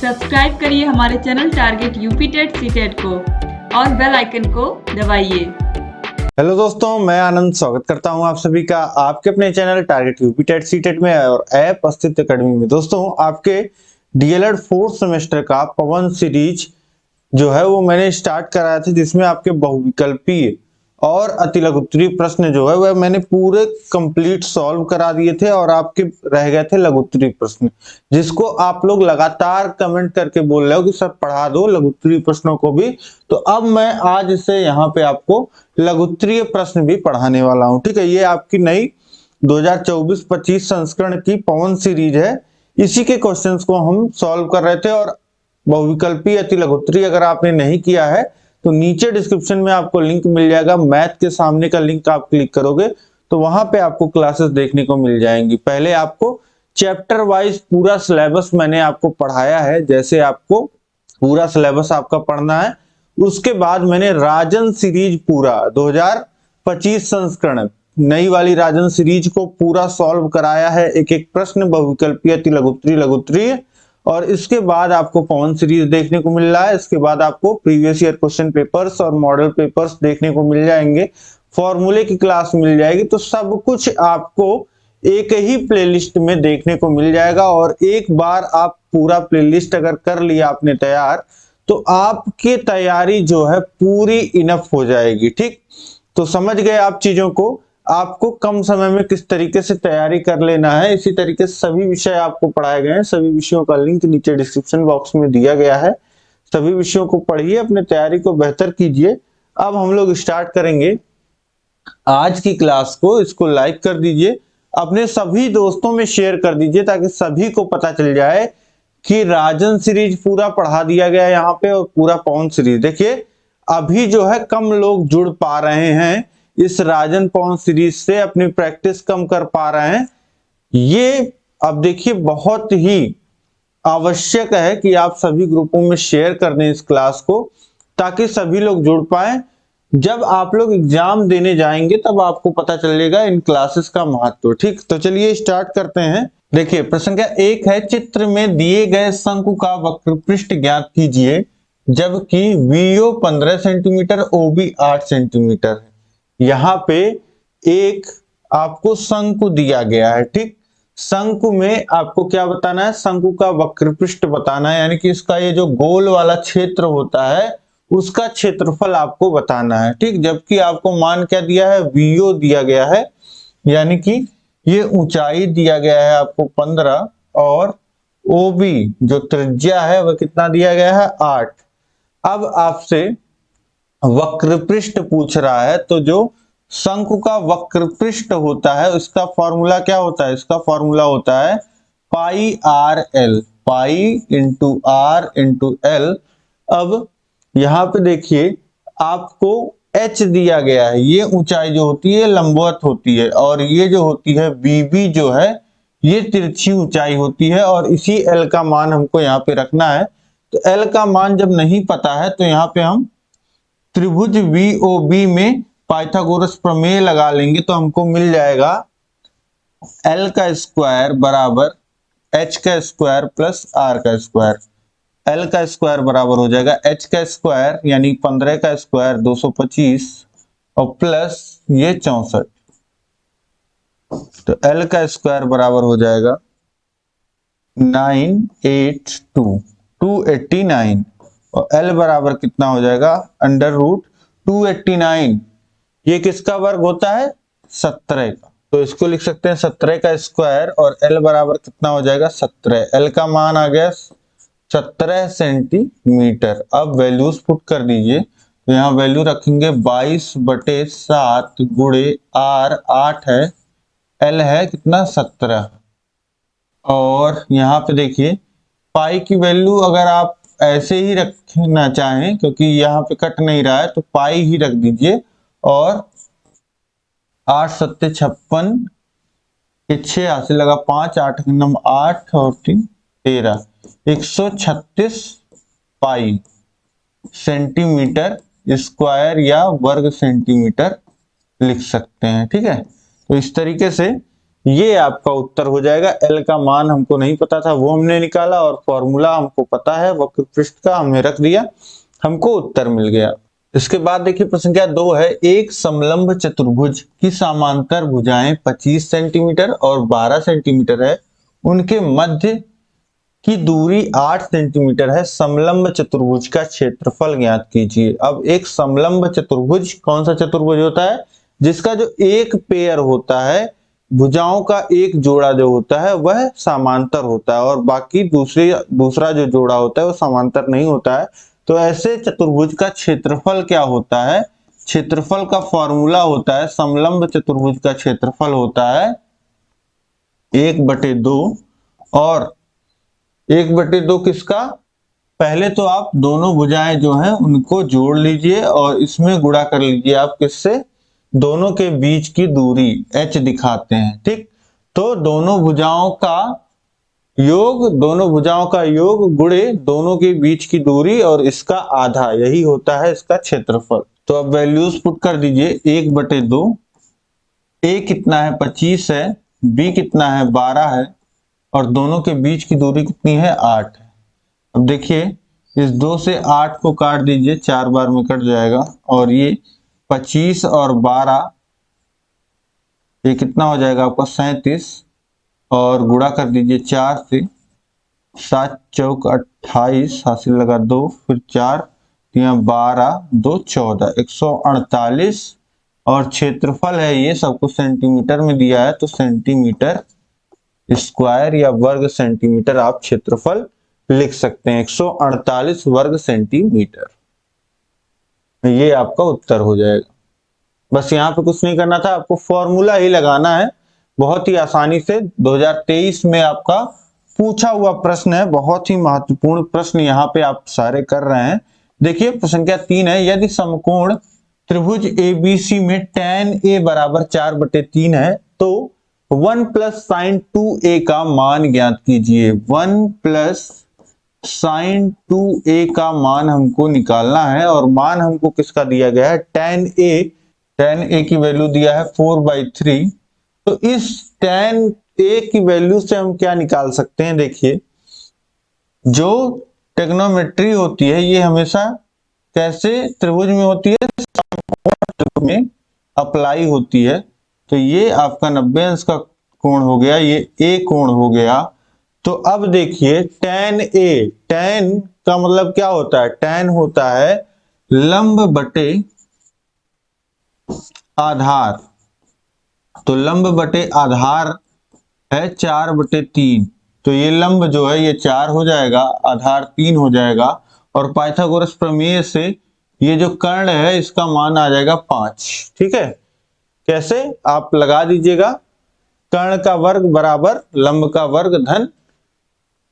Subscribe करिए हमारे channel target UP TET CTET को और बेल आइकन को दबाइए। हेलो दोस्तों, मैं आनंद स्वागत करता हूं आप सभी का आपके अपने channel target UP TET CTET में और ऐप अस्तित्व एकेडमी में। दोस्तों, आपके डीएलएड 4th सेमेस्टर का पवन सीरीज जो है वो मैंने स्टार्ट कराया था, जिसमें आपके बहुविकल्पीय और अतिलघुत्तरीय प्रश्न जो है वह मैंने पूरे कंप्लीट सॉल्व करा दिए थे और आपके रह गए थे लघुत्तरीय प्रश्न, जिसको आप लोग लगातार कमेंट करके बोल रहे हो कि सर पढ़ा दो लघुत्तरीय प्रश्नों को भी। तो अब मैं आज से यहाँ पे आपको लघुत्तरीय प्रश्न भी पढ़ाने वाला हूँ। ठीक है, ये आपकी नई 2024-25 संस्करण की पवन सीरीज है। इसी के क्वेश्चंस को हम सॉल्व कर रहे थे और बहुविकल्पीय अतिलघुत्तरीय अगर आपने नहीं किया है तो नीचे डिस्क्रिप्शन में आपको लिंक मिल जाएगा। मैथ के सामने का लिंक आप क्लिक करोगे तो वहां पे आपको क्लासेस देखने को मिल जाएंगी। पहले आपको चैप्टर वाइज पूरा सिलेबस मैंने आपको पढ़ाया है, जैसे आपको पूरा सिलेबस आपका पढ़ना है। उसके बाद मैंने राजन सीरीज पूरा 2025 संस्करण नई वाली राजन सीरीज को पूरा सॉल्व कराया है, एक एक प्रश्न बहुविकल्पीय अतिलघुत्तरीय लघुत्तरीय। और इसके बाद आपको पवन सीरीज देखने को मिल रहा है। इसके बाद आपको प्रीवियस ईयर क्वेश्चन पेपर्स और मॉडल पेपर्स देखने को मिल जाएंगे, फॉर्मूले की क्लास मिल जाएगी। तो सब कुछ आपको एक ही प्लेलिस्ट में देखने को मिल जाएगा और एक बार आप पूरा प्लेलिस्ट अगर कर लिया आपने तैयार तो आपकी तैयारी जो है पूरी इनफ हो जाएगी। ठीक, तो समझ गए आप चीजों को, आपको कम समय में किस तरीके से तैयारी कर लेना है। इसी तरीके से सभी विषय आपको पढ़ाए गए हैं, सभी विषयों का लिंक नीचे डिस्क्रिप्शन बॉक्स में दिया गया है। सभी विषयों को पढ़िए, अपने तैयारी को बेहतर कीजिए। अब हम लोग स्टार्ट करेंगे आज की क्लास को। इसको लाइक कर दीजिए, अपने सभी दोस्तों में शेयर कर दीजिए ताकि सभी को पता चल जाए कि राजन सीरीज पूरा पढ़ा दिया गया है यहाँ पे और पूरा पवन सीरीज। देखिए अभी जो है कम लोग जुड़ पा रहे हैं इस राजन पवन सीरीज से, अपनी प्रैक्टिस कम कर पा रहे हैं। ये अब देखिए बहुत ही आवश्यक है कि आप सभी ग्रुपों में शेयर कर दें इस क्लास को ताकि सभी लोग जुड़ पाए। जब आप लोग एग्जाम देने जाएंगे तब आपको पता चलेगा इन क्लासेस का महत्व। ठीक, तो चलिए स्टार्ट करते हैं। देखिए प्रश्न क्या एक है, चित्र में दिए गए शंकु का वक्र पृष्ठ ज्ञात कीजिए जबकि VO 15 सेंटीमीटर OB 8 सेंटीमीटर है। यहाँ पे एक आपको शंकु दिया गया है। ठीक, शंकु में आपको क्या बताना है, शंकु का वक्र पृष्ठ बताना है, यानी कि इसका ये जो गोल वाला क्षेत्र होता है उसका क्षेत्रफल आपको बताना है। ठीक, जबकि आपको मान क्या दिया है, VO दिया गया है, यानी कि ये ऊंचाई दिया गया है आपको 15 और OB जो त्रिज्या है वह कितना दिया गया है 8। अब आपसे वक्र पृष्ठ पूछ रहा है तो जो शंकु का वक्र पृष्ठ होता है उसका फॉर्मूला क्या होता है, इसका फॉर्मूला होता है pi R L, pi into R into L. अब यहाँ पे देखिए आपको h दिया गया है, ये ऊंचाई जो होती है लंबवत होती है और ये जो होती है BB जो है ये तिरछी ऊंचाई होती है और इसी l का मान हमको यहाँ पे रखना है। तो l का मान जब नहीं पता है तो यहाँ पे हम त्रिभुज VOB में पाइथागोरस प्रमेय लगा लेंगे तो हमको मिल जाएगा L का स्क्वायर बराबर H का स्क्वायर प्लस R का स्क्वायर। L का स्क्वायर बराबर हो जाएगा H का स्क्वायर यानी 15 का स्क्वायर 225 और प्लस ये 64। तो L का स्क्वायर बराबर हो जाएगा 289 और L बराबर कितना हो जाएगा अंडर रूट 289। ये किसका वर्ग होता है 17 का, तो इसको लिख सकते हैं 17 का स्क्वायर और L बराबर कितना हो जाएगा 17। L का मान आ गया 17 सेंटीमीटर। अब वैल्यूज पुट कर दीजिए, तो यहाँ वैल्यू रखेंगे 22/7 गुणे R 8 है, L है कितना 17। और यहाँ पे देखिए पाई की वैल्यू अगर आप ऐसे ही रखना चाहें क्योंकि यहाँ पे कट नहीं रहा है तो पाई ही रख दीजिए और 8 7 56 के 6 हासिल लगा 5 8 नंबर 8 और 3 13 136 पाई सेंटीमीटर स्क्वायर या वर्ग सेंटीमीटर लिख सकते हैं। ठीक है, तो इस तरीके से ये आपका उत्तर हो जाएगा। एल का मान हमको नहीं पता था, वो हमने निकाला, और फॉर्मूला हमको पता है वक्र पृष्ठ का, हमने रख दिया, हमको उत्तर मिल गया। इसके बाद देखिए प्रश्न संख्या 2 है, एक समलंब चतुर्भुज की समांतर भुजाएं 25 सेंटीमीटर और 12 सेंटीमीटर है, उनके मध्य की दूरी 8 सेंटीमीटर है, समलंब चतुर्भुज का क्षेत्रफल ज्ञात कीजिए। अब एक समलंब चतुर्भुज कौन सा चतुर्भुज होता है? जिसका जो एक पेयर होता है, भुजाओं का एक जोड़ा जो होता है वह समांतर होता है, और बाकी दूसरा जो जोड़ा होता है वो समांतर नहीं होता है। तो ऐसे चतुर्भुज का क्षेत्रफल क्या होता है? क्षेत्रफल का फॉर्मूला होता है, समलंब चतुर्भुज का क्षेत्रफल होता है 1/2, और 1/2 किसका? पहले तो आप दोनों भुजाएं जो हैं उनको जोड़ लीजिए और इसमें गुणा कर लीजिए आप किससे? दोनों के बीच की दूरी h दिखाते हैं, ठीक। तो दोनों भुजाओं का योग गुणे दोनों के बीच की दूरी और इसका आधा, यही होता है इसका क्षेत्रफल। तो अब वैल्यूज पुट कर दीजिए। 1/2, a कितना है? 25 है, b कितना है? 12 है, और दोनों के बीच की दूरी कितनी है? 8 है। अब देखिए इस 2 से 8 को काट दीजिए, 4 बार में कट जाएगा, और ये 25 और 12, ये कितना हो जाएगा आपका? 37, और गुणा कर दीजिए 4 से, 7 चौक 28, हासिल लगा 2, फिर 4 यहाँ 12, 2 14, 148, और क्षेत्रफल है ये सब कुछ सेंटीमीटर में दिया है, तो सेंटीमीटर स्क्वायर या वर्ग सेंटीमीटर आप क्षेत्रफल लिख सकते हैं, 148 वर्ग सेंटीमीटर। ये आपका उत्तर हो जाएगा। बस यहाँ पे कुछ नहीं करना था, आपको फॉर्मूला ही लगाना है, बहुत ही आसानी से। 2023 में आपका पूछा हुआ प्रश्न है, बहुत ही महत्वपूर्ण प्रश्न यहाँ पे आप सारे कर रहे हैं। देखिए प्रश्न संख्या 3 है, यदि समकोण त्रिभुज ABC में tan A बराबर 4/3 है तो 1 + sin 2A का मान ज्ञात कीजिए। 1 + sin 2A का मान हमको निकालना है, और मान हमको किसका दिया गया है? tan A की वैल्यू दिया है 4/3। तो इस tan A की वैल्यू से हम क्या निकाल सकते हैं? देखिए जो ट्रिग्नोमेट्री होती है ये हमेशा कैसे त्रिभुज में होती है? समकोण में अप्लाई होती है। तो ये आपका 90 अंश का कोण हो गया, ये A कोण हो गया। तो अब देखिए tan का मतलब क्या होता है? tan होता है लंब बटे आधार। तो लंब बटे आधार है 4/3, तो ये लंब जो है ये 4 हो जाएगा, आधार 3 हो जाएगा, और पाइथागोरस प्रमेय से ये जो कर्ण है इसका मान आ जाएगा 5। ठीक है, कैसे आप लगा दीजिएगा? कर्ण का वर्ग बराबर लंब का वर्ग धन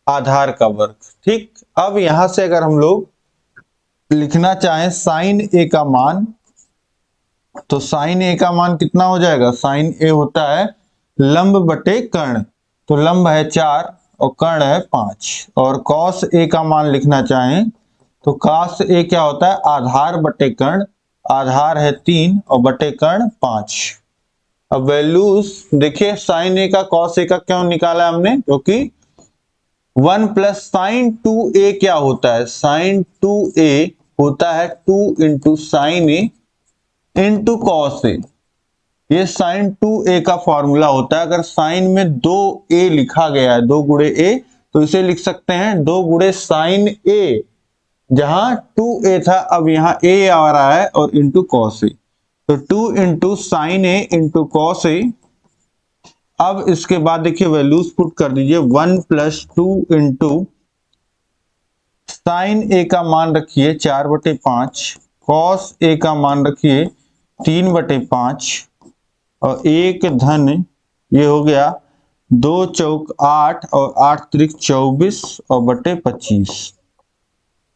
आधार का वर्ग। ठीक, अब यहां से अगर हम लोग लिखना चाहें साइन ए का मान, तो साइन ए का मान कितना हो जाएगा? साइन ए होता है लंब बटे कर्ण, तो लंब है 4 और कर्ण है 5। और कॉस ए का मान लिखना चाहें तो कॉस ए क्या होता है? आधार बटे कर्ण, आधार है 3 और बटे कर्ण 5। अब वैल्यूज देखिए, साइन ए का कॉस ए का क्यों निकाला हमने? क्योंकि 1 + sin 2a क्या होता है? sin 2a होता है 2 × sin a × cos a। ये sin 2a का फॉर्मूला होता है। अगर साइन में 2a लिखा गया है, 2 × a, तो इसे लिख सकते हैं 2 × sin a, जहां 2a था अब यहां a आ रहा है, और इंटू cos a, तो 2 × sin a × cos a। अब इसके बाद देखिए वैल्यूज पुट कर दीजिए। 1 + 2 × sin a का मान रखिए 4/5, cos a का मान रखिए 3/5, और एक धन ये हो गया 2 चौक 8 और 8 त्रिक 24 और बटे 25।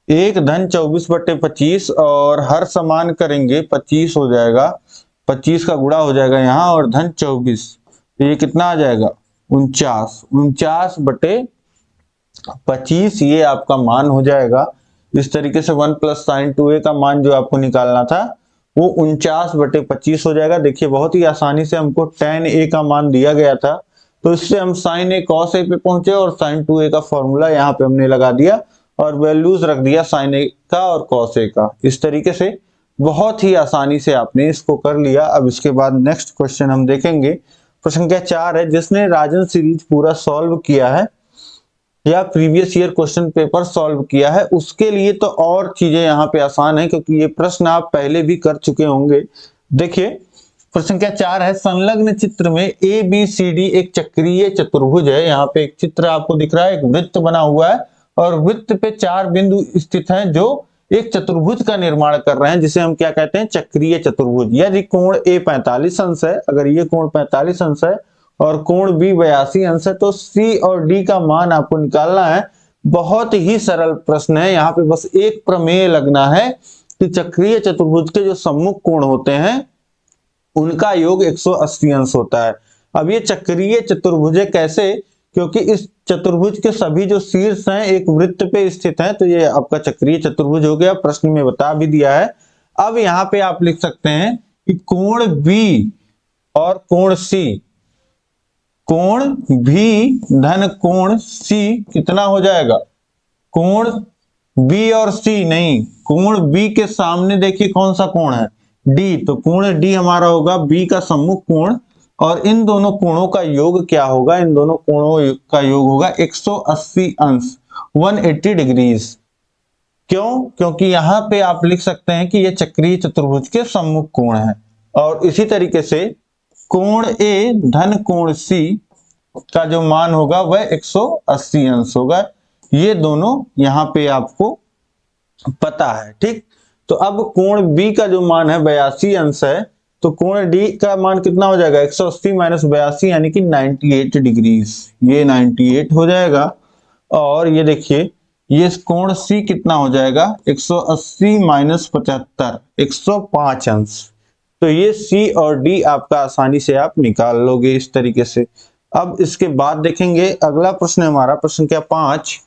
एक धन 24/25, और हर समान करेंगे 25 हो जाएगा, 25 का गुणा हो जाएगा यहाँ, और धन 24, तो ये कितना आ जाएगा? 49/25, ये आपका मान हो जाएगा। इस तरीके से 1 + sin 2a का मान जो आपको निकालना था वो 49/25 हो जाएगा। देखिए बहुत ही आसानी से हमको tan a का मान दिया गया था, तो इससे हम sin a cos a पे पहुंचे और sin 2a का फॉर्मूला यहाँ पे हमने लगा दिया और वैल्यूज रख दिया sin a का और cos a का। इस तरीके से बहुत ही आसानी से आपने इसको कर लिया। अब इसके बाद नेक्स्ट क्वेश्चन हम देखेंगे, प्रश्न संख्या 4 है, जिसने राजन सीरीज पूरा सॉल्व किया है या previous year question paper solve किया है, उसके लिए तो और चीजें यहाँ पे आसान है क्योंकि ये प्रश्न आप पहले भी कर चुके होंगे। देखिए प्रश्न संख्या 4 है, संलग्न चित्र में ए बी सी डी एक चक्रीय चतुर्भुज है। यहाँ पे एक चित्र आपको दिख रहा है, एक वृत्त बना हुआ है और वृत्त पे 4 बिंदु स्थित हैं जो एक चतुर्भुज का निर्माण कर रहे हैं, जिसे हम क्या कहते हैं, चक्रीय चतुर्भुज। यदि कोण ए 45 अंश है, अगर ये कोण 45 अंश है और कोण बी 82 अंश है, तो सी और डी का मान आपको निकालना है। बहुत ही सरल प्रश्न है, यहाँ पे बस एक प्रमेय लगना है कि चक्रीय चतुर्भुज के जो सम्मुख कोण होते हैं उनका योग 180 अंश होता है। अब ये चक्रीय चतुर्भुज है कैसे, क्योंकि इस चतुर्भुज के सभी जो शीर्ष हैं एक वृत्त पे स्थित हैं, तो ये आपका चक्रीय चतुर्भुज हो गया। प्रश्न में बता भी दिया है। अब यहाँ पे आप लिख सकते हैं कि कोण बी और कोण सी, कोण भी धन कोण सी कितना हो जाएगा, कोण बी और सी नहीं, कोण बी के सामने देखिए कौन सा कोण है, डी, तो कोण डी हमारा होगा बी का सम्मुख कोण और इन दोनों कोणों का योग क्या होगा, इन दोनों कोणों का योग होगा 180 अंश, 180 डिग्रीज। क्यों, क्योंकि यहां पे आप लिख सकते हैं कि यह चक्रीय चतुर्भुज के सम्मुख कोण है। और इसी तरीके से कोण ए धन कोण सी का जो मान होगा वह 180 अंश होगा। ये दोनों यहाँ पे आपको पता है, ठीक। तो अब कोण बी का जो मान है 82 अंश है, तो कोण डी का मान कितना हो जाएगा, 180 माइनस 82 यानी कि 98 डिग्रीज, ये 98 हो जाएगा। और ये देखिए ये कोण सी कितना हो जाएगा, 180 माइनस 75, 105 अंश। तो ये सी और डी आपका आसानी से आप निकाल लोगे इस तरीके से। अब इसके बाद देखेंगे अगला प्रश्न हमारा, प्रश्न संख्या 5,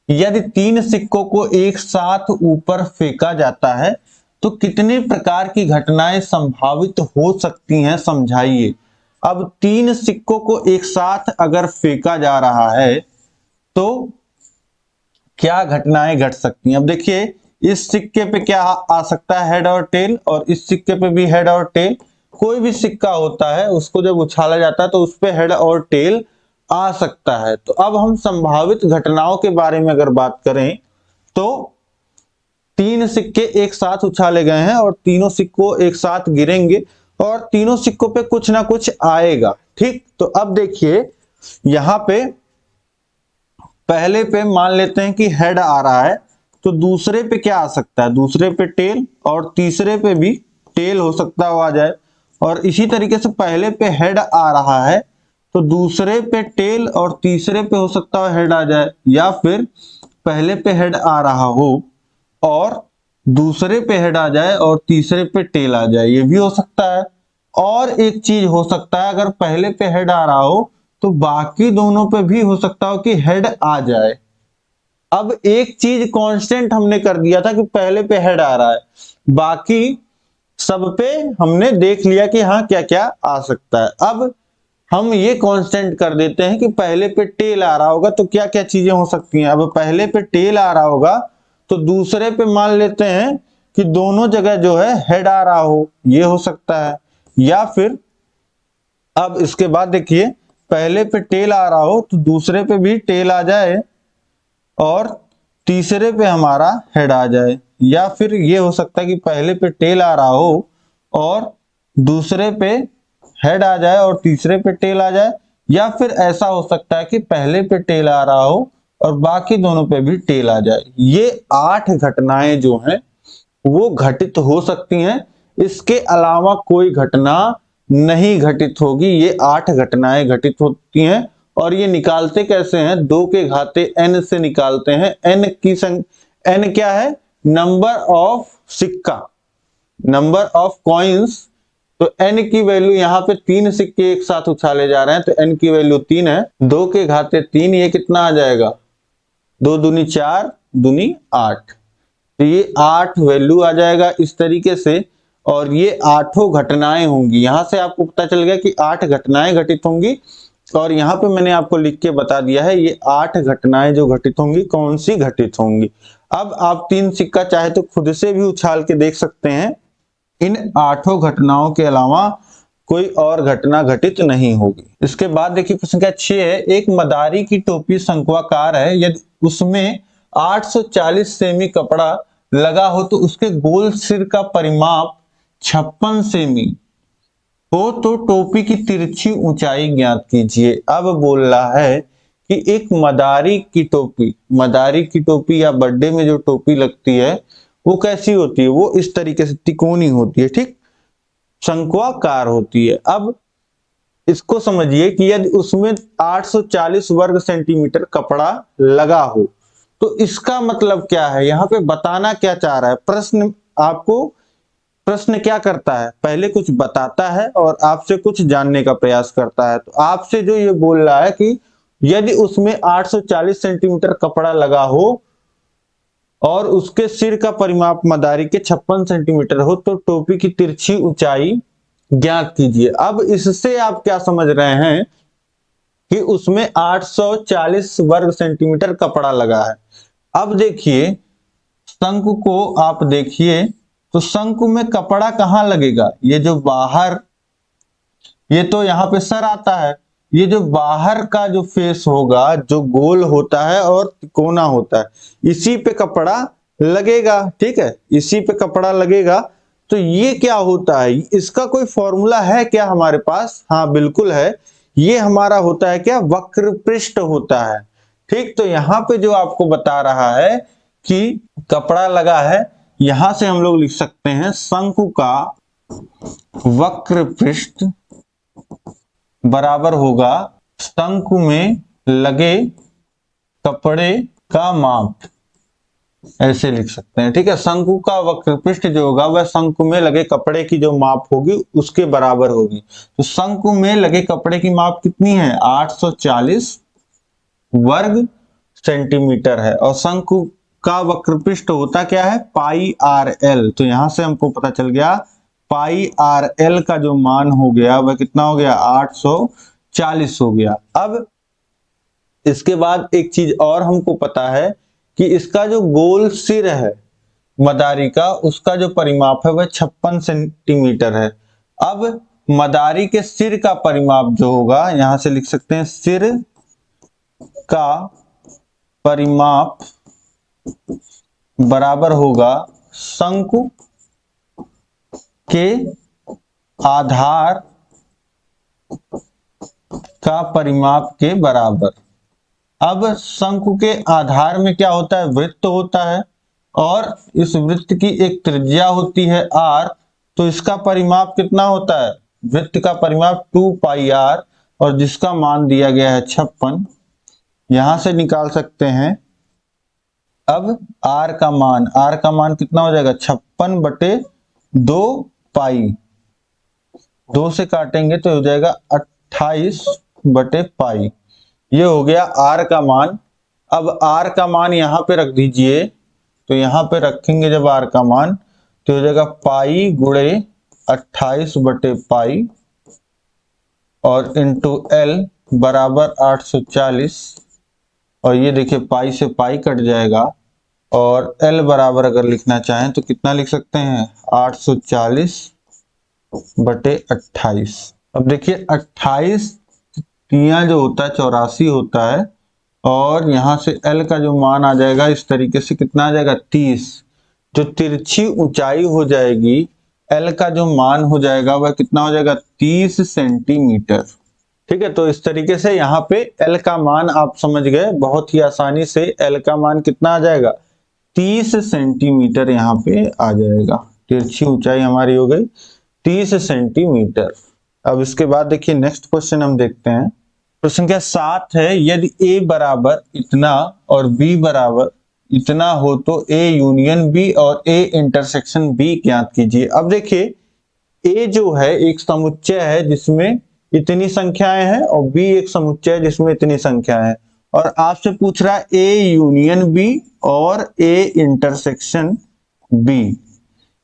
यदि 3 सिक्कों को एक साथ ऊपर फेंका जाता है तो कितने प्रकार की घटनाएं संभावित हो सकती हैं, समझाइए। अब 3 सिक्कों को एक साथ अगर फेंका जा रहा है तो क्या घटनाएं घट सकती हैं। अब देखिए इस सिक्के पे क्या आ सकता है, हेड और टेल, और इस सिक्के पे भी हेड और टेल। कोई भी सिक्का होता है उसको जब उछाला जाता है तो उस पे हेड और टेल आ सकता है। तो अब हम संभावित घटनाओं के बारे में अगर बात करें तो 3 सिक्के एक साथ उछाले गए हैं और तीनों सिक्कों एक साथ गिरेंगे और तीनों सिक्कों पे कुछ ना कुछ आएगा, ठीक। तो अब देखिए यहां पे पहले पे मान लेते हैं कि हेड आ रहा है, तो दूसरे पे क्या आ सकता है, दूसरे पे टेल, और तीसरे पे भी टेल हो सकता है वो आ जाए। और इसी तरीके से पहले पे हेड आ रहा है तो दूसरे पे टेल और तीसरे पे हो सकता है हेड आ जाए, या फिर पहले पे हेड आ रहा हो और दूसरे पे हेड आ जाए और तीसरे पे टेल आ जाए, ये भी हो सकता है। और एक चीज हो सकता है, अगर पहले पे हेड आ रहा हो तो बाकी दोनों पे भी हो सकता हो कि हेड आ जाए। अब एक चीज कांस्टेंट हमने कर दिया था कि पहले पे हेड आ रहा है, बाकी सब पे हमने देख लिया कि हाँ क्या क्या आ सकता है। अब हम ये कांस्टेंट कर देते हैं कि पहले पे टेल आ रहा होगा तो क्या क्या चीजें हो सकती हैं। अब पहले पे टेल आ रहा होगा तो दूसरे पे मान लेते हैं कि दोनों जगह जो है हेड आ रहा हो, ये हो सकता है। या फिर अब इसके बाद देखिए पहले पे टेल आ रहा हो तो दूसरे पे भी टेल आ जाए और तीसरे पे हमारा हेड आ जाए। या फिर ये हो सकता है कि पहले पे टेल आ रहा हो और दूसरे पे हेड आ जाए और तीसरे पे टेल आ जाए। या फिर ऐसा हो सकता है कि पहले पे टेल आ रहा हो और बाकी दोनों पे भी टेल आ जाए। ये 8 घटनाएं जो हैं वो घटित हो सकती हैं, इसके अलावा कोई घटना नहीं घटित होगी। ये 8 घटनाएं घटित होती हैं और ये निकालते कैसे हैं, 2 के घाते n से निकालते हैं। n की संख्या, n क्या है, नंबर ऑफ सिक्का, नंबर ऑफ कॉइन्स। तो n की वैल्यू यहाँ पे 3 सिक्के एक साथ उछाले जा रहे हैं तो n की वैल्यू 3 है। 2 के घाते 3, ये कितना आ जाएगा, 2 दूनी 4, दूनी 8, तो ये 8 वैल्यू आ जाएगा इस तरीके से। और ये 8 घटनाएं होंगी, यहां से आपको पता चल गया कि 8 घटनाएं घटित होंगी। और यहाँ पे मैंने आपको लिख के बता दिया है ये 8 घटनाएं जो घटित होंगी कौन सी घटित होंगी। अब आप 3 सिक्का चाहे तो खुद से भी उछाल के देख सकते हैं, इन 8 घटनाओं के अलावा कोई और घटना घटित नहीं होगी। इसके बाद देखिए प्रश्न संख्या 6 है, एक मदारी की टोपी शंक्वाकार है, यदि उसमें 840 सेमी कपड़ा लगा हो तो उसके गोल सिर का परिमाप 56 सेमी हो तो टोपी की तिरछी ऊंचाई ज्ञात कीजिए। अब बोल रहा है कि एक मदारी की टोपी या बर्थडे में जो टोपी लगती है वो कैसी होती है, वो इस तरीके से तिकोनी होती है, ठीक, शंक्वाकार होती है। अब इसको समझिए कि यदि उसमें 840 वर्ग सेंटीमीटर कपड़ा लगा हो तो इसका मतलब क्या है, यहाँ पे बताना क्या चाह रहा है। प्रश्न क्या करता है, पहले कुछ बताता है और आपसे कुछ जानने का प्रयास करता है। तो आपसे जो ये बोल रहा है कि यदि उसमें 840 सेंटीमीटर कपड़ा लगा हो और उसके सिर का परिमाप मदारी के 56 सेंटीमीटर हो तो टोपी की तिरछी ऊंचाई ज्ञात कीजिए। अब इससे आप क्या समझ रहे हैं कि उसमें 840 वर्ग सेंटीमीटर कपड़ा लगा है। अब देखिए शंकु को आप देखिए तो शंकु में कपड़ा कहां लगेगा, ये जो बाहर, ये तो यहाँ पे सर आता है, ये जो बाहर का जो फेस होगा जो गोल होता है और तिकोना होता है, इसी पे कपड़ा लगेगा, ठीक है, इसी पे कपड़ा लगेगा। तो ये क्या होता है, इसका कोई फॉर्मूला है क्या हमारे पास? हाँ बिल्कुल है, ये हमारा होता है क्या, वक्र पृष्ठ होता है, ठीक। तो यहाँ पे जो आपको बता रहा है कि कपड़ा लगा है, यहां से हम लोग लिख सकते हैं शंकु का वक्र पृष्ठ बराबर होगा शंकु में लगे कपड़े का माप, ऐसे लिख सकते हैं, ठीक है। शंकु का वक्र पृष्ठ जो होगा वह शंकु में लगे कपड़े की जो माप होगी उसके बराबर होगी। तो शंकु में लगे कपड़े की माप कितनी है, 840 वर्ग सेंटीमीटर है और शंकु का वक्र पृष्ठ होता क्या है, पाई आर एल। तो यहां से हमको पता चल गया पाई आर एल का जो मान हो गया वह कितना हो गया, 840 हो गया। अब इसके बाद एक चीज और हमको पता है कि इसका जो गोल सिर है मदारी का, उसका जो परिमाप है वह 56 सेंटीमीटर है। अब मदारी के सिर का परिमाप जो होगा, यहां से लिख सकते हैं सिर का परिमाप बराबर होगा शंकु के आधार का परिमाप के बराबर। अब शंकु के आधार में क्या होता है, वृत्त होता है और इस वृत्त की एक त्रिज्या होती है r, तो इसका परिमाप कितना होता है, वृत्त का परिमाप 2 पाई r और जिसका मान दिया गया है 56, यहां से निकाल सकते हैं। अब r का मान कितना हो जाएगा, 56 बटे 2 पाई, 2 से काटेंगे तो हो जाएगा 28 बटे पाई, ये हो गया r का मान। अब r का मान यहां पे रख दीजिए, तो यहां पे रखेंगे जब r का मान तो हो जाएगा पाई गुणे 28 बटे पाई और इंटू l बराबर 840, और ये देखिए पाई से पाई कट जाएगा और l बराबर अगर लिखना चाहें तो कितना लिख सकते हैं, 840 बटे 28। अब देखिए 28 तियां जो होता है 84 होता है और यहां से l का जो मान आ जाएगा इस तरीके से कितना आ जाएगा, 30। जो तिरछी ऊंचाई हो जाएगी l का जो मान हो जाएगा वह कितना हो जाएगा, 30 सेंटीमीटर, ठीक है। तो इस तरीके से यहाँ पे l का मान आप समझ गए, बहुत ही आसानी से l का मान कितना आ जाएगा, 30 सेंटीमीटर यहाँ पे आ जाएगा। तिरछी ऊंचाई हमारी हो गई 30 सेंटीमीटर। अब इसके बाद देखिए नेक्स्ट क्वेश्चन हम देखते हैं, प्रश्न संख्या 7 है, यदि a बराबर इतना और b बराबर इतना हो तो a यूनियन b और a इंटरसेक्शन b ज्ञात कीजिए। अब देखिए a जो है एक समुच्चय है जिसमें इतनी संख्याएं हैं और b एक समुच्चय है जिसमें इतनी संख्याएं हैं, और आपसे पूछ रहा है a यूनियन b और a इंटरसेक्शन b,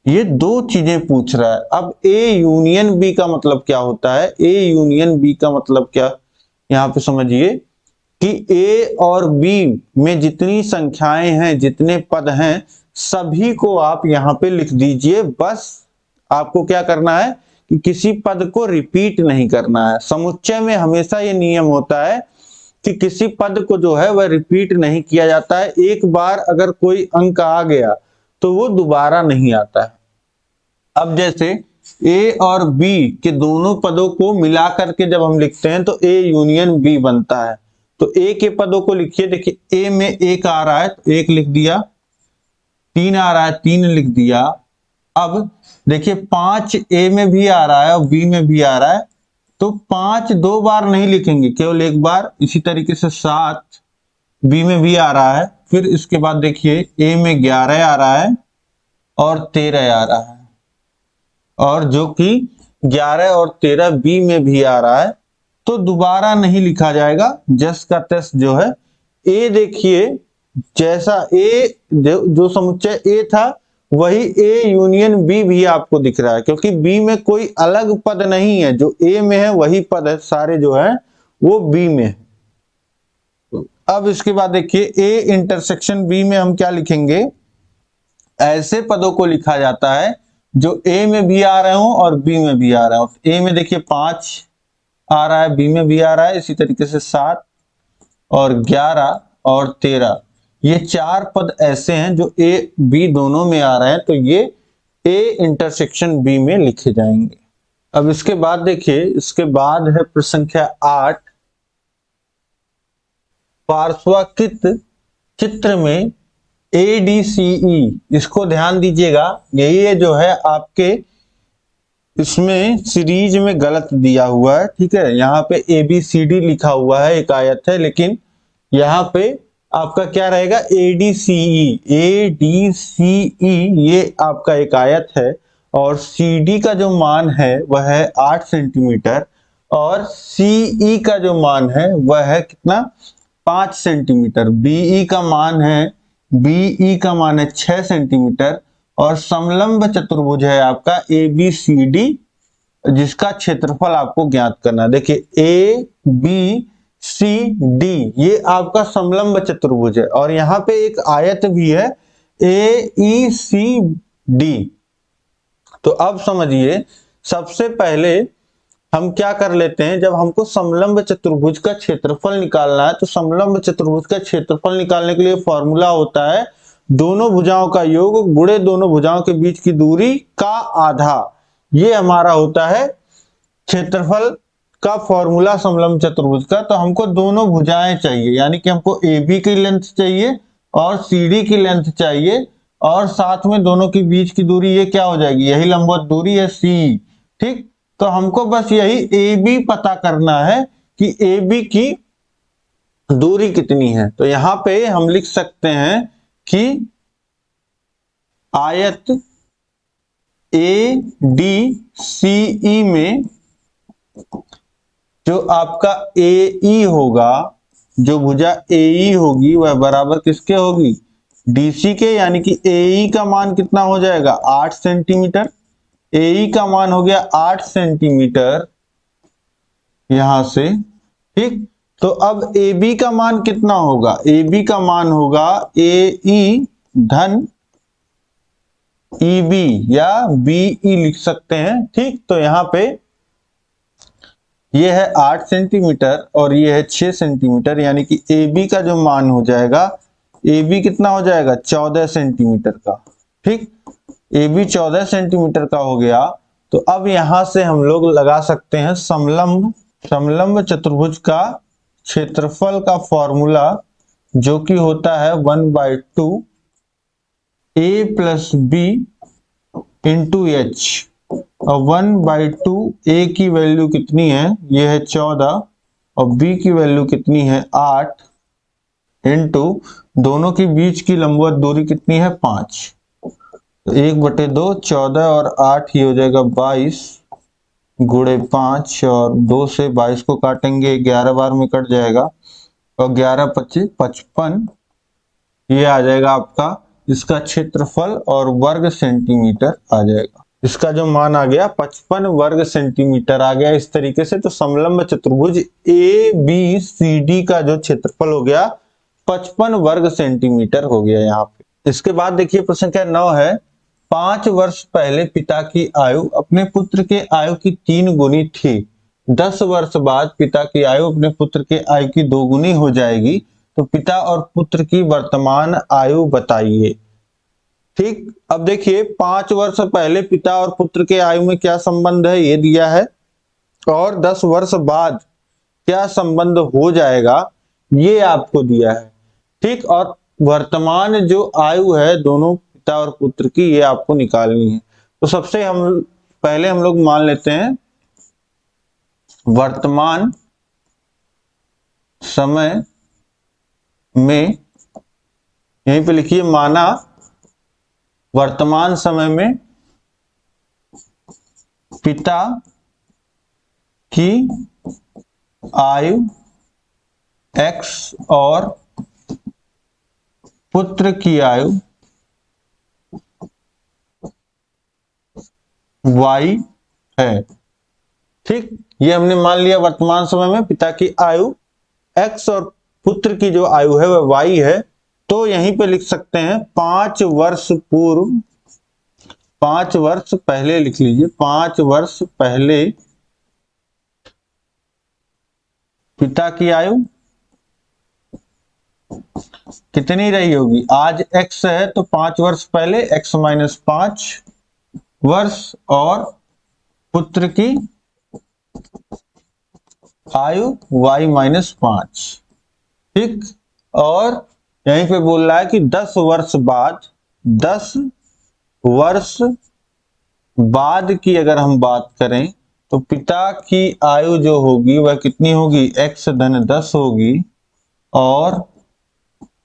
ये दो चीजें पूछ रहा है। अब a यूनियन b का मतलब क्या होता है, a यूनियन b का मतलब क्या, यहाँ पे समझिए कि ए और बी में जितनी संख्याएं हैं, जितने पद हैं, सभी को आप यहाँ पे लिख दीजिए। बस आपको क्या करना है कि किसी पद को रिपीट नहीं करना है। समुच्चय में हमेशा ये नियम होता है कि किसी पद को जो है वह रिपीट नहीं किया जाता है। एक बार अगर कोई अंक आ गया तो वो दोबारा नहीं आता है। अब जैसे ए और बी के दोनों पदों को मिला करके जब हम लिखते हैं तो ए यूनियन बी बनता है। तो ए के पदों को लिखिए। देखिए ए में एक आ रहा है तो एक लिख दिया, 3 आ रहा है 3 लिख दिया। अब देखिए 5 ए में भी आ रहा है और बी में भी आ रहा है, तो 5 दो बार नहीं लिखेंगे, केवल एक बार। इसी तरीके से 7 बी में भी आ रहा है। फिर इसके बाद देखिए ए में 11 आ रहा है और 13 आ रहा है, और जो कि 11 और 13 बी में भी आ रहा है, तो दोबारा नहीं लिखा जाएगा। जस का तस जो है ए, देखिए जैसा ए जो समुच्चय ए था वही ए यूनियन बी भी आपको दिख रहा है, क्योंकि बी में कोई अलग पद नहीं है। जो ए में है वही पद है, सारे जो है वो बी में है। अब इसके बाद देखिए ए इंटरसेक्शन बी में हम क्या लिखेंगे, ऐसे पदों को लिखा जाता है जो ए में भी आ रहे हो और बी में भी आ रहे हो। ए में देखिए 5 आ रहा है, बी में भी आ रहा है, इसी तरीके से 7 और 11 और 13, ये 4 पद ऐसे हैं जो ए बी दोनों में आ रहे हैं, तो ये ए इंटरसेक्शन बी में लिखे जाएंगे। अब इसके बाद देखिए, इसके बाद है प्रश्न संख्या 8। पार्श्वकृत चित्र में ADCE, इसको ध्यान दीजिएगा, यही जो है आपके इसमें सीरीज में गलत दिया हुआ है। ठीक है, यहाँ पे ABCD लिखा हुआ है, एक आयत है, लेकिन यहाँ पे आपका क्या रहेगा, ADCE। ADCE ये आपका एक आयत है और CD का जो मान है वह है 8 सेंटीमीटर और CE का जो मान है वह है कितना, 5 सेंटीमीटर। BE का मान है 6 सेंटीमीटर और समलंब चतुर्भुज है आपका ABCD, जिसका क्षेत्रफल आपको ज्ञात करना है। देखिए ABCD ये आपका समलंब चतुर्भुज है और यहाँ पे एक आयत भी है AECD। तो अब समझिए, सबसे पहले हम क्या कर लेते हैं, जब हमको समलंब चतुर्भुज का क्षेत्रफल निकालना है तो समलंब चतुर्भुज का क्षेत्रफल निकालने के लिए फॉर्मूला होता है दोनों भुजाओं का योग गुणे दोनों भुजाओं के बीच की दूरी का आधा। ये हमारा होता है क्षेत्रफल का फॉर्मूला समलंब चतुर्भुज का। तो हमको दोनों भुजाएं चाहिए, यानी कि हमको AB की लेंथ चाहिए और CD की लेंथ चाहिए, और साथ में दोनों के बीच की दूरी ये क्या हो जाएगी, यही लंबवत दूरी है C। ठीक, तो हमको बस यही AB पता करना है कि AB की दूरी कितनी है। तो यहां पे हम लिख सकते हैं कि आयत ADCE में जो आपका AE होगा, जो भुजा AE होगी वह बराबर किसके होगी, DC के, यानी कि AE का मान कितना हो जाएगा, 8 सेंटीमीटर। AE का मान हो गया 8 सेंटीमीटर यहां से। ठीक, तो अब AB का मान कितना होगा, AB का मान होगा AE धन EB या BE लिख सकते हैं। ठीक, तो यहां पे ये है 8 सेंटीमीटर और ये है 6 सेंटीमीटर, यानी कि AB का जो मान हो जाएगा, AB कितना हो जाएगा, 14 सेंटीमीटर का। ठीक, AB 14 सेंटीमीटर का हो गया। तो अब यहां से हम लोग लगा सकते हैं समलंब चतुर्भुज का क्षेत्रफल का फॉर्मूला, जो कि होता है 1/2 A plus B into H। और 1/2 A की वैल्यू कितनी है, ये है 14 और B की वैल्यू कितनी है 8 इंटू दोनों के बीच की लंबवत दूरी कितनी है 5। तो 1/2 14 और 8 ही हो जाएगा 22 गुणे 5 और 2 से 22 को काटेंगे 11 बार में कट जाएगा और 11 25 55, ये आ जाएगा आपका इसका क्षेत्रफल और वर्ग सेंटीमीटर आ जाएगा। इसका जो मान आ गया 55 वर्ग सेंटीमीटर आ गया इस तरीके से। तो समलंब चतुर्भुज ए बी सी डी का जो क्षेत्रफल हो गया 55 वर्ग सेंटीमीटर हो गया यहाँ पे। इसके बाद देखिए प्रश्न संख्या 9 है, 5 वर्ष पहले पिता की आयु अपने पुत्र के आयु की 3 गुनी थी। 10 वर्ष बाद पिता की आयु अपने पुत्र के आयु की 2 गुनी हो जाएगी, तो पिता और पुत्र की वर्तमान आयु बताइए। ठीक, अब देखिए 5 वर्ष पहले पिता और पुत्र के आयु में क्या संबंध है ये दिया है, और 10 वर्ष बाद क्या संबंध हो जाएगा ये आपको दिया है। ठीक, और वर्तमान जो आयु है दोनों पिता और पुत्र की ये आपको निकालनी है। तो सबसे पहले हम लोग मान लेते हैं वर्तमान समय में, यहीं पे लिखिए माना वर्तमान समय में पिता की आयु x और पुत्र की आयु y है। ठीक, ये हमने मान लिया वर्तमान समय में पिता की आयु x और पुत्र की जो आयु है वह y है। तो यहीं पे लिख सकते हैं 5 वर्ष पूर्व, 5 वर्ष पहले लिख लीजिए, 5 वर्ष पहले पिता की आयु कितनी रही होगी, आज x है तो 5 वर्ष पहले x माइनस 5 वर्ष, और पुत्र की आयु y माइनस 5। ठीक, और यहीं पे बोल रहा है कि 10 वर्ष बाद, 10 वर्ष बाद की अगर हम बात करें तो पिता की आयु जो होगी वह कितनी होगी, x धन 10 होगी, और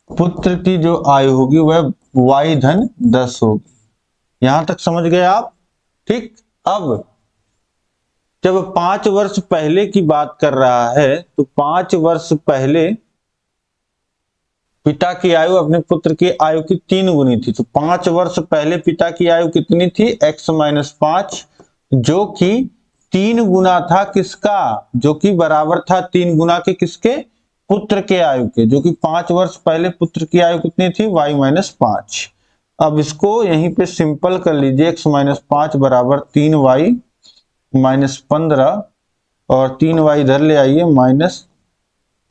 पुत्र की जो आयु होगी वह y धन 10 होगी। यहां तक समझ गए आप। ठीक, अब जब 5 वर्ष पहले की बात कर रहा है तो 5 वर्ष पहले पिता की आयु अपने पुत्र की आयु की 3 गुनी थी। तो 5 वर्ष पहले पिता की आयु कितनी थी, x माइनस 5, जो कि 3 गुना था किसका, जो कि बराबर था 3 गुना के किसके, पुत्र के आयु के, जो कि 5 वर्ष पहले पुत्र की आयु कितनी थी, y माइनस 5। अब इसको यहीं पे सिंपल कर लीजिए, x माइनस 5 बराबर 3y माइनस 15, और 3y इधर ले आइए माइनस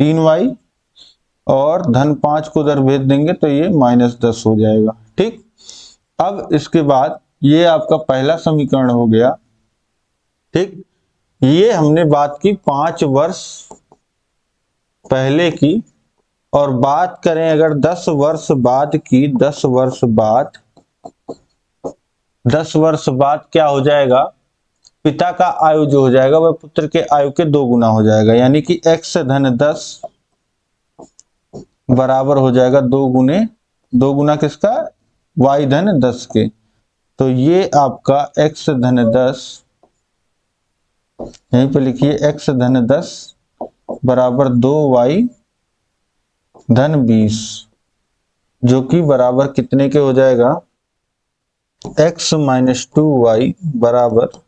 3y, और धन 5 को उधर भेज देंगे तो ये माइनस 10 हो जाएगा। ठीक, अब इसके बाद ये आपका पहला समीकरण हो गया। ठीक, ये हमने बात की 5 वर्ष पहले की, और बात करें अगर 10 वर्ष बाद की, 10 वर्ष बाद क्या हो जाएगा, पिता का आयु जो हो जाएगा वह पुत्र के आयु के 2 गुना हो जाएगा, यानी कि x धन 10 बराबर हो जाएगा 2 गुना किसका, y धन 10 के। तो ये आपका x धन 10, यहीं पे लिखिए x धन 10 बराबर 2y धन 20, जो कि बराबर कितने के हो जाएगा, x माइनस 2y बराबर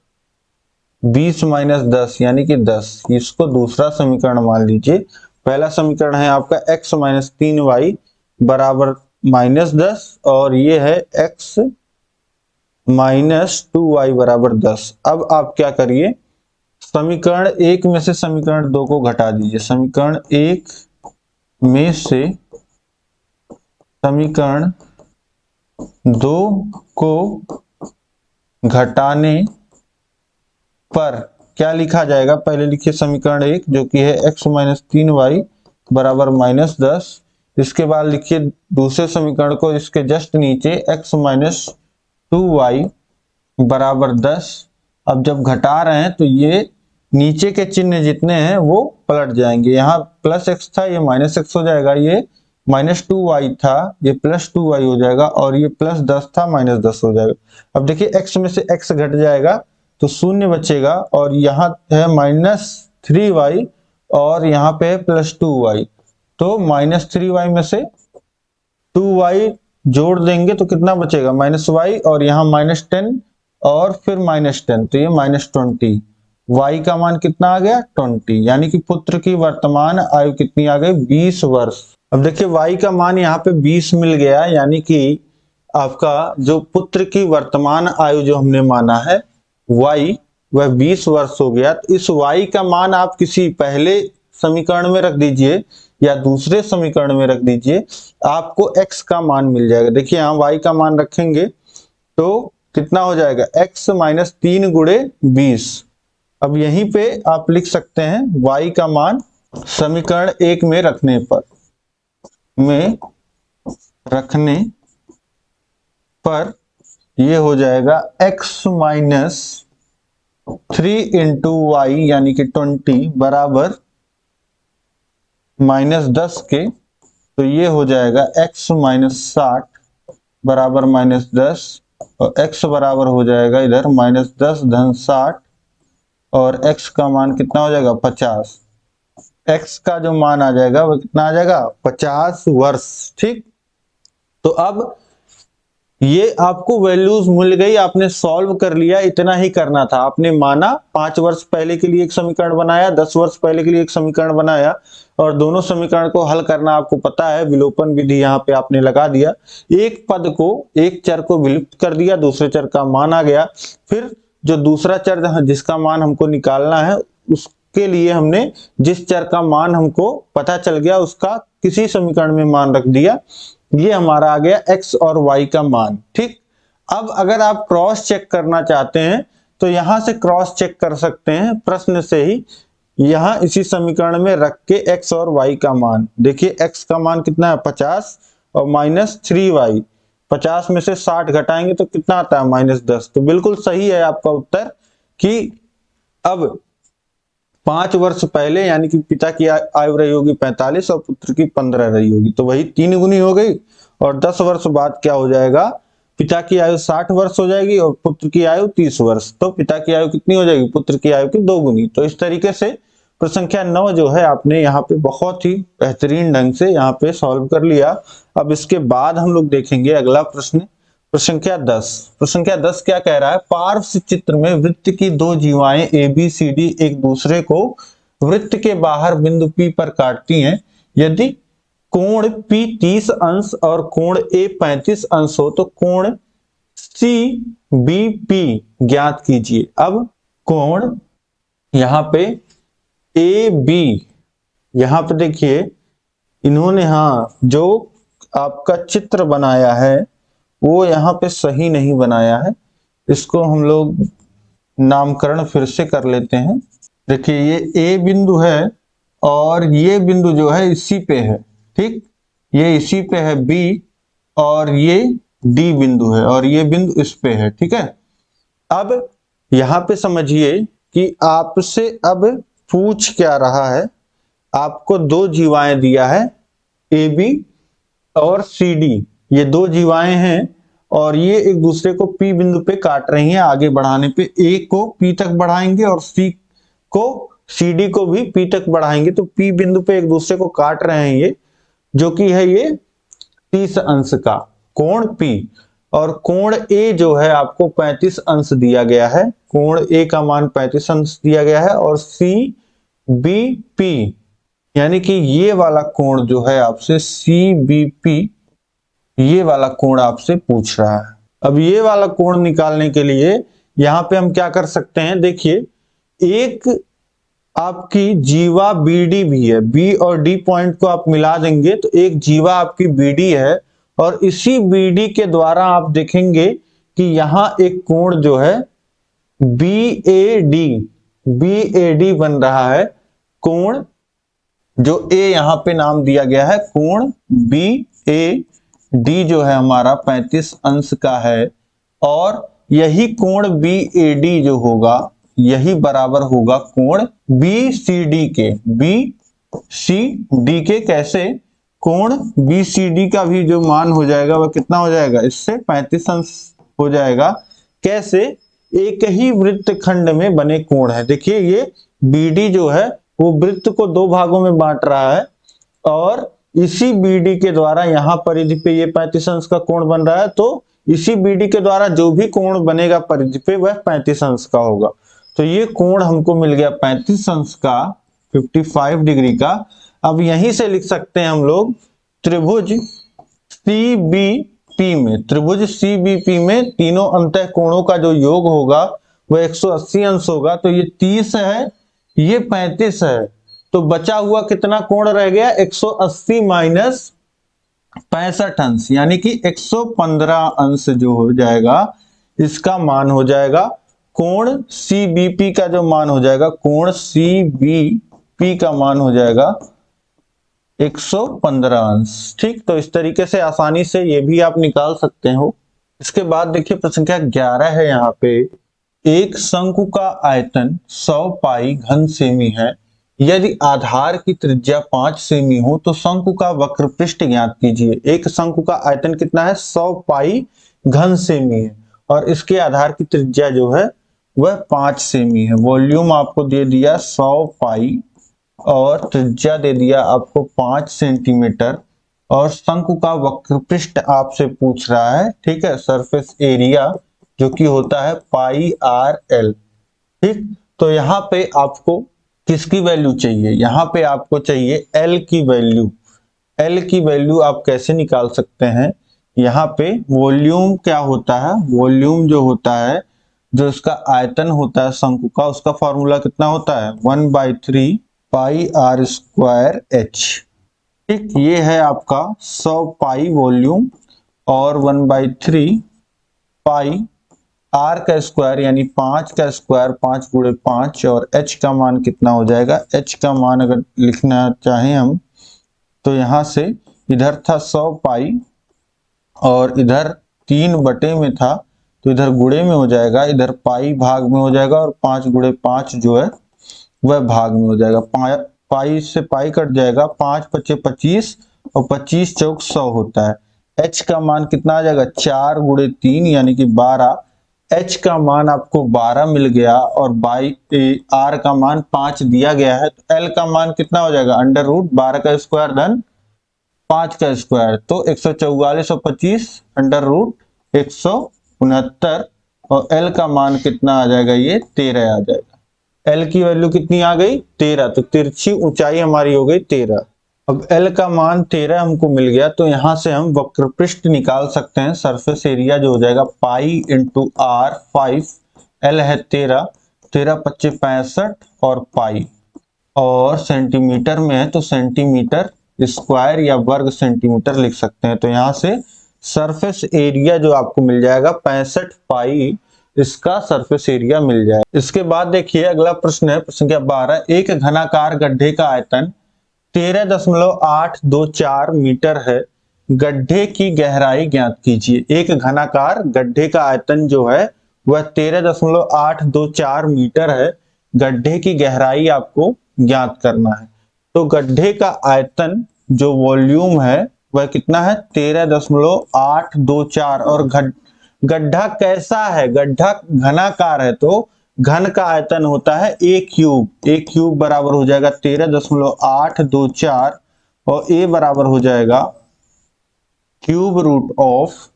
20 माइनस 10 यानी कि 10। इसको दूसरा समीकरण मान लीजिए। पहला समीकरण है आपका x माइनस 3y बराबर माइनस 10, और ये है x माइनस 2y बराबर 10। अब आप क्या करिए, समीकरण 1 में से समीकरण 2 को घटा दीजिए। समीकरण 1 में से समीकरण 2 को घटाने पर क्या लिखा जाएगा, पहले लिखिए समीकरण 1 जो कि है x माइनस 3y बराबर माइनस 10। इसके बाद लिखिए दूसरे समीकरण को इसके जस्ट नीचे x माइनस 2y बराबर 10। अब जब घटा रहे हैं तो ये नीचे के चिन्ह जितने हैं वो पलट जाएंगे, यहाँ प्लस x था ये माइनस x हो जाएगा, ये माइनस 2y था ये प्लस 2y हो जाएगा, और ये प्लस 10 था माइनस 10 हो जाएगा। अब देखिए x में से x घट जाएगा तो शून्य बचेगा, और यहाँ है माइनस 3y और यहाँ पे है प्लस 2y, तो माइनस 3y में से 2y जोड़ देंगे तो कितना बचेगा, माइनस y, और यहाँ माइनस 10 और फिर -10, तो ये -20। y का मान कितना आ गया 20, यानी कि पुत्र की वर्तमान आयु कितनी आ गई 20 वर्ष। अब देखिए y का मान यहाँ पे 20 मिल गया, यानी कि आपका जो पुत्र की वर्तमान आयु जो हमने माना है y, वह 20 वर्ष हो गया। तो इस y का मान आप किसी पहले समीकरण में रख दीजिए या दूसरे समीकरण में रख दीजिए, आपको x का मान मिल जाएगा। देखिए यहाँ y का मान रखेंगे तो कितना हो जाएगा x - 3 गुणे 20। अब यहीं पे आप लिख सकते हैं y का मान समीकरण 1 में रखने पर ये हो जाएगा x - 3 इंटू वाई यानी कि 20 बराबर -10 के, तो ये हो जाएगा x - 60 बराबर -10 और x बराबर हो जाएगा इधर -10 धन 60 और x का मान कितना हो जाएगा 50। x का जो मान आ जाएगा वो कितना आ जाएगा 50 वर्ष। ठीक, तो अब ये आपको वैल्यूज मिल गई, आपने सॉल्व कर लिया, इतना ही करना था। आपने माना 5 वर्ष पहले के लिए एक समीकरण बनाया, 10 वर्ष पहले के लिए एक समीकरण बनाया और दोनों समीकरण को हल करना आपको पता है। विलोपन विधि यहाँ पे आपने लगा दिया, एक पद को, एक चर को विलुप्त कर दिया, दूसरे चर का मान आ गया। फिर जो दूसरा चर जिसका मान हमको निकालना है उसके लिए हमने जिस चर का मान हमको पता चल गया उसका किसी समीकरण में मान रख दिया। ये हमारा आ गया x और y का मान। ठीक, अब अगर आप क्रॉस चेक करना चाहते हैं तो यहां से क्रॉस चेक कर सकते हैं प्रश्न से ही, यहां इसी समीकरण में रख के x और y का मान। देखिए x का मान कितना है 50 और -3y, 50 में से 60 घटाएंगे तो कितना आता है -10। तो बिल्कुल सही है आपका उत्तर कि अब 5 वर्ष पहले यानी कि पिता की आयु रही होगी 45 और पुत्र की 15 रही होगी, तो वही 3 गुनी हो गई। और 10 वर्ष बाद क्या हो जाएगा, पिता की आयु 60 वर्ष हो जाएगी और पुत्र की आयु 30 वर्ष। तो पिता की आयु कितनी हो जाएगी, पुत्र की आयु की 2 गुनी। तो इस तरीके से प्रश्न संख्या 9 जो है आपने यहाँ पे बहुत ही बेहतरीन ढंग से यहाँ पे सॉल्व कर लिया। अब इसके बाद हम लोग देखेंगे अगला प्रश्न, प्रश्न संख्या 10। प्रश्न संख्या 10 क्या कह रहा है, पार्श्व चित्र में वृत्त की 2 जीवाएं ABCD एक दूसरे को वृत्त के बाहर बिंदु P पर काटती हैं। यदि कोण P 30 अंश और कोण A 35 अंश हो तो कोण CBP ज्ञात कीजिए। अब कोण यहाँ पे AB, यहाँ पे देखिए इन्होंने जो आपका चित्र बनाया है वो यहाँ पे सही नहीं बनाया है, इसको हम लोग नामकरण फिर से कर लेते हैं। देखिए ये A बिंदु है और ये बिंदु जो है इसी पे है। ठीक, ये इसी पे है B और ये D बिंदु है और ये बिंदु इस पे है। ठीक है, अब यहाँ पे समझिए कि आपसे अब पूछ क्या रहा है, आपको 2 जीवाएं दिया है AB और CD, ये 2 जीवाएं हैं और ये एक दूसरे को P बिंदु पे काट रही हैं। आगे बढ़ाने पे A को P तक बढ़ाएंगे और C को CD को भी P तक बढ़ाएंगे, तो P बिंदु पे एक दूसरे को काट रहे हैं ये, जो कि है ये 30 अंश का कोण P। और कोण A जो है आपको 35 अंश दिया गया है, कोण A का मान 35 अंश दिया गया है और CBP यानी कि ये वाला कोण जो है आपसे CBP, ये वाला कोण आपसे पूछ रहा है। अब ये वाला कोण निकालने के लिए यहां पे हम क्या कर सकते हैं, देखिए एक आपकी जीवा BD भी है, B और D पॉइंट को आप मिला देंगे तो एक जीवा आपकी BD है और इसी BD के द्वारा आप देखेंगे कि यहां एक कोण जो है BAD बन रहा है। कोण जो A यहां पे नाम दिया गया है, कोण BAD जो है हमारा 35 अंश का है और यही कोण BAD जो होगा यही बराबर होगा कोण BCD के। BCD के कैसे, कोण BCD का भी जो मान हो जाएगा वह कितना हो जाएगा, इससे 35 अंश हो जाएगा। कैसे, एक ही वृत्तखंड में बने कोण है। देखिए ये BD जो है वो वृत्त को 2 भागों में बांट रहा है और इसी BD के द्वारा यहाँ परिधि पे ये 35 अंश का कोण बन रहा है, तो इसी BD के द्वारा जो भी कोण बनेगा परिधि पे वह 35 अंश का होगा। तो ये कोण हमको मिल गया 35 अंश का, 55 डिग्री का। अब यहीं से लिख सकते हैं हम लोग त्रिभुज CBP में, त्रिभुज CBP में तीनों अंतः कोणों का जो योग होगा वह 180 अंश होगा। तो ये 30 है, ये 35 है, तो बचा हुआ कितना कोण रह गया, 180 माइनस 65 अंश, यानी कि 115 अंश जो हो जाएगा इसका मान हो जाएगा कोण CBP का जो मान हो जाएगा, कोण CBP का मान हो जाएगा 115 अंश। ठीक, तो इस तरीके से आसानी से ये भी आप निकाल सकते हो। इसके बाद देखिए प्रश्न संख्या 11 है यहाँ पे, एक शंकु का आयतन 100 पाई घन सेमी है, यदि आधार की त्रिज्या 5 सेमी हो तो शंकु का वक्र पृष्ठ ज्ञात कीजिए। एक शंकु का आयतन कितना है, 100 पाई घन सेमी है, और इसके आधार की त्रिज्या जो है वह 5 सेमी है। वॉल्यूम आपको दे दिया 100 पाई और त्रिज्या दे दिया आपको 5 सेंटीमीटर, और शंकु का वक्र पृष्ठ आपसे पूछ रहा है। ठीक है, सरफेस एरिया जो कि होता है पाई आर एल। ठीक, तो यहाँ पे आपको किसकी वैल्यू चाहिए, यहाँ पे आपको चाहिए एल की वैल्यू। एल की वैल्यू आप कैसे निकाल सकते हैं, यहाँ पे वॉल्यूम क्या होता है, वॉल्यूम जो होता है, जो इसका आयतन होता है शंकु का, उसका फॉर्मूला कितना होता है, 1/3 पाई आर स्क्वायर एच। ठीक, ये है आपका 100 पाई वॉल्यूम और 1/3 पाई आर का स्क्वायर यानी 5 का स्क्वायर, 5 गुणे 5, और एच का मान कितना हो जाएगा, एच का मान अगर लिखना चाहें हम तो यहाँ से इधर था 100 पाई और इधर 3 बटे में था, तो इधर गुणे में हो जाएगा, इधर पाई भाग में हो जाएगा, और 5 गुणे 5 जो है वह भाग में हो जाएगा। पाई से पाई कट जाएगा, 5 पचे 25 और 25 चौक 100 होता है। एच का मान कितना आ जाएगा, 4 गुणे 3 यानी कि 12। एच का मान आपको 12 मिल गया और बाई आर का मान 5 दिया गया है, तो एल का मान कितना हो जाएगा, अंडर रूट 12 का स्क्वायर धन 5 का स्क्वायर, तो 144 और 25 अंडर रूट 169, और एल का मान कितना आ जाएगा, ये 13 आ जाएगा। एल की वैल्यू कितनी आ गई, 13, तो तिरछी ऊंचाई हमारी हो गई 13। अब एल का मान 13 हमको मिल गया, तो यहां से हम वक्र पृष्ठ निकाल सकते हैं। सरफेस एरिया जो हो जाएगा पाई इंटू आर 5, एल है 13, 13 पच्चे 65 और पाई, और सेंटीमीटर में है तो सेंटीमीटर स्क्वायर या वर्ग सेंटीमीटर लिख सकते हैं। तो यहाँ से सरफेस एरिया जो आपको मिल जाएगा 65 पाई, इसका सरफेस एरिया मिल जाएगा। इसके बाद देखिए अगला प्रश्न है, प्रश्न संख्या 12, एक घनाकार गड्ढे का आयतन 13.824 मीटर है, गड्ढे की गहराई ज्ञात कीजिए। एक घनाकार गड्ढे का आयतन जो है वह 13.824 मीटर है, गड्ढे की गहराई आपको ज्ञात करना है। तो गड्ढे का आयतन जो वॉल्यूम है वह कितना है, 13.824, और गड्ढा कैसा है, गड्ढा घनाकार है, तो घन का आयतन होता है a क्यूब। a क्यूब बराबर हो जाएगा 13.824, और a बराबर हो जाएगा क्यूब रूट ऑफ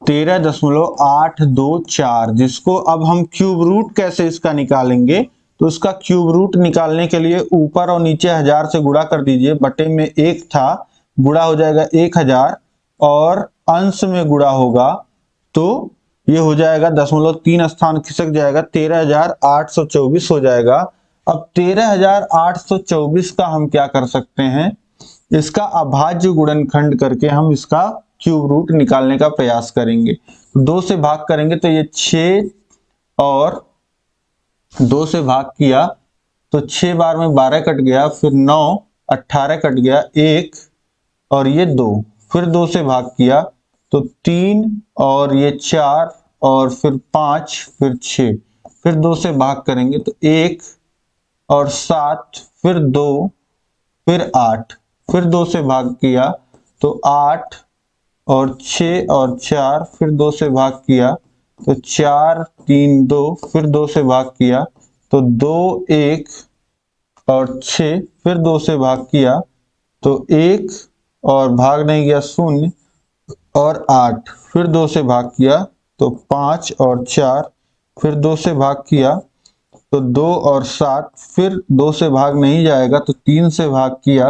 13.824, जिसको अब हम क्यूब रूट कैसे इसका निकालेंगे, तो इसका क्यूब रूट निकालने के लिए ऊपर और नीचे 1000 से गुणा कर दीजिए, बटे में 1 था, गुणा हो जाएगा 1000, और अंश में गुणा होगा तो ये हो जाएगा 0.3 स्थान खिसक जाएगा, 13,824 हो जाएगा। अब 13,824 का हम क्या कर सकते हैं, इसका अभाज्य गुणनखंड करके हम इसका क्यूब रूट निकालने का प्रयास करेंगे। 2 से भाग करेंगे तो ये 6, और 2 से भाग किया तो 6 बार में 12 कट गया, फिर 9, 18 कट गया, 1 और ये 2, फिर 2 से भाग किया तो 3 और ये 4 और फिर 5, फिर 6, फिर 2 से भाग करेंगे तो 1 और 7, फिर 2, फिर 8, फिर 2 से भाग किया तो 8 और 6 और 4, फिर 2 से भाग किया तो 4, 3, 2, फिर 2 से भाग किया तो 2, 1 और 6, फिर 2 से भाग किया तो 1 और भाग नहीं गया 0 और 8, फिर 2 से भाग किया तो 5 और 4, फिर 2 से भाग किया तो 2 और 7, फिर 2 से भाग नहीं जाएगा तो 3 से भाग किया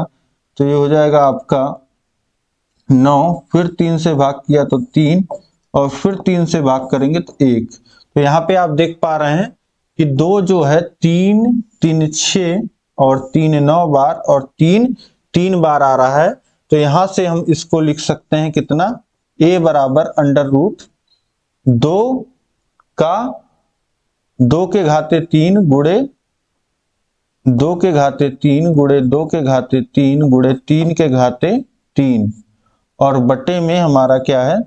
तो ये हो जाएगा आपका 9, फिर 3 से भाग किया तो 3 और फिर 3 से भाग करेंगे तो 1। तो यहाँ पे आप देख पा रहे हैं कि 2 जो है 3 3 6 और 3 9 बार और 3 3 बार आ रहा है। तो यहां से हम इसको लिख सकते हैं कितना, a बराबर अंडर रूट 2 का 2 के घाते 3 गुणे 2 के घाते 3 गुणे 2 के घाते 3 गुणे 3 के घाते 3 और बटे में हमारा क्या है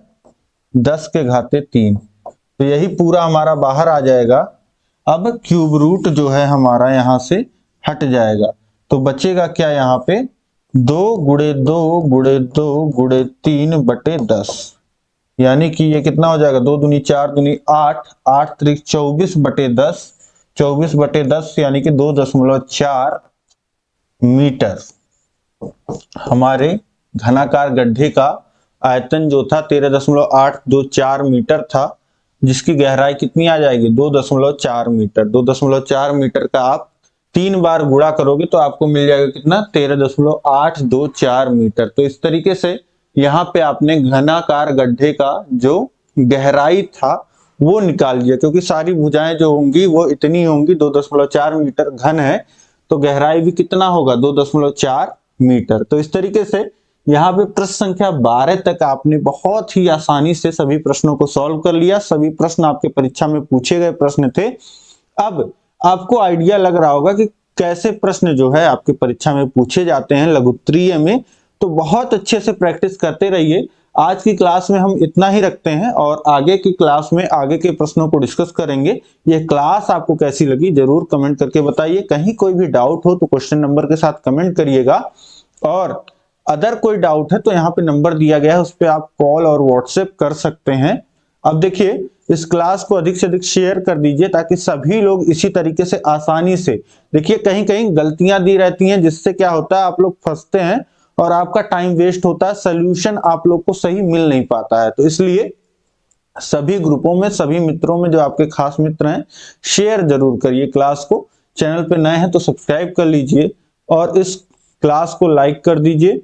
10 के घाते 3। तो यही पूरा हमारा बाहर आ जाएगा। अब क्यूब रूट जो है हमारा यहां से हट जाएगा तो बचेगा क्या यहाँ पे 2 गुणे 2 गुणे 2 गुणे 3 बटे 10, यानी कि ये कितना हो जाएगा 2 दूनी 4 दूनी 8, 8 त्रिक 24 बटे 10, 24 बटे 10 यानी कि 2.4 मीटर हमारे घनाकार गड्ढे का आयतन जो था 13.824 मीटर था, जिसकी गहराई कितनी आ जाएगी 2.4 मीटर। 2.4 मीटर का आप 3 बार गुणा करोगे तो आपको मिल जाएगा कितना 13.824 मीटर। तो इस तरीके से यहाँ पे आपने घनाकार गड्ढे का जो गहराई था वो निकाल लिया, क्योंकि सारी भुजाएं जो होंगी वो इतनी होंगी, 2.4 मीटर घन है तो गहराई भी कितना होगा 2.4 मीटर। तो इस तरीके से यहाँ पे प्रश्न संख्या 12 तक आपने बहुत ही आसानी से सभी प्रश्नों को सॉल्व कर लिया। सभी प्रश्न आपके परीक्षा में पूछे गए प्रश्न थे। अब आपको आइडिया लग रहा होगा कि कैसे प्रश्न जो है आपके परीक्षा में पूछे जाते हैं लघुत्तरीय में, तो बहुत अच्छे से प्रैक्टिस करते रहिए। आज की क्लास में हम इतना ही रखते हैं और आगे की क्लास में आगे के प्रश्नों को डिस्कस करेंगे। ये क्लास आपको कैसी लगी जरूर कमेंट करके बताइए। कहीं कोई भी डाउट हो तो क्वेश्चन नंबर के साथ कमेंट करिएगा, और अदर कोई डाउट है तो यहाँ पे नंबर दिया गया है, उस पर आप कॉल और व्हाट्सएप कर सकते हैं। अब देखिए, इस क्लास को अधिक से अधिक शेयर कर दीजिए ताकि सभी लोग इसी तरीके से आसानी से, देखिए कहीं कहीं गलतियां दी रहती हैं जिससे क्या होता है आप लोग फंसते हैं और आपका टाइम वेस्ट होता है, सोल्यूशन आप लोग को सही मिल नहीं पाता है। तो इसलिए सभी ग्रुपों में, सभी मित्रों में जो आपके खास मित्र हैं, शेयर जरूर करिए क्लास को। चैनल पे नए हैं तो सब्सक्राइब कर लीजिए और इस क्लास को लाइक कर दीजिए।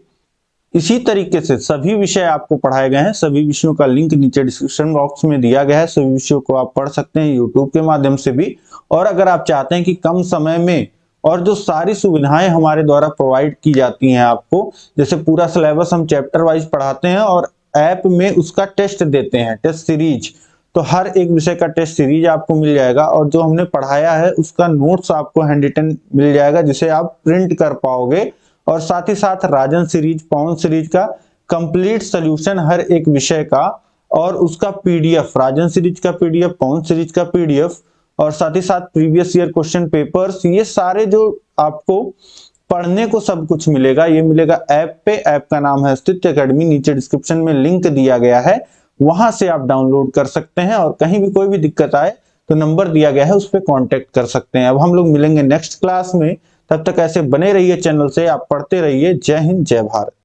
इसी तरीके से सभी विषय आपको पढ़ाए गए हैं, सभी विषयों का लिंक नीचे डिस्क्रिप्शन बॉक्स में दिया गया है। सभी विषयों को आप पढ़ सकते हैं यूट्यूब के माध्यम से भी। और अगर आप चाहते हैं कि कम समय में और जो सारी सुविधाएं हमारे द्वारा प्रोवाइड की जाती हैं आपको, जैसे पूरा सिलेबस हम चैप्टर वाइज पढ़ाते हैं और ऐप में उसका टेस्ट देते हैं, टेस्ट सीरीज, तो हर एक विषय का टेस्ट सीरीज आपको मिल जाएगा और जो हमने पढ़ाया है उसका नोट्स आपको हैंड रिटन मिल जाएगा जिसे आप प्रिंट कर पाओगे। और साथ ही साथ राजन सीरीज, पवन सीरीज का कंप्लीट सॉल्यूशन हर एक विषय का और उसका पीडीएफ, राजन सीरीज का पीडीएफ, पवन सीरीज का पीडीएफ और साथ ही साथ प्रीवियस ईयर क्वेश्चन पेपर्स, ये सारे जो आपको पढ़ने को सब कुछ मिलेगा, ये मिलेगा ऐप पे। ऐप का नाम है अस्तित्व एकेडमी, नीचे डिस्क्रिप्शन में लिंक दिया गया है, वहां से आप डाउनलोड कर सकते हैं। और कहीं भी कोई भी दिक्कत आए तो नंबर दिया गया है, उस पर कॉन्टेक्ट कर सकते हैं। अब हम लोग मिलेंगे नेक्स्ट क्लास में, तब तक ऐसे बने रहिए चैनल से, आप पढ़ते रहिए। जय हिंद, जय भारत।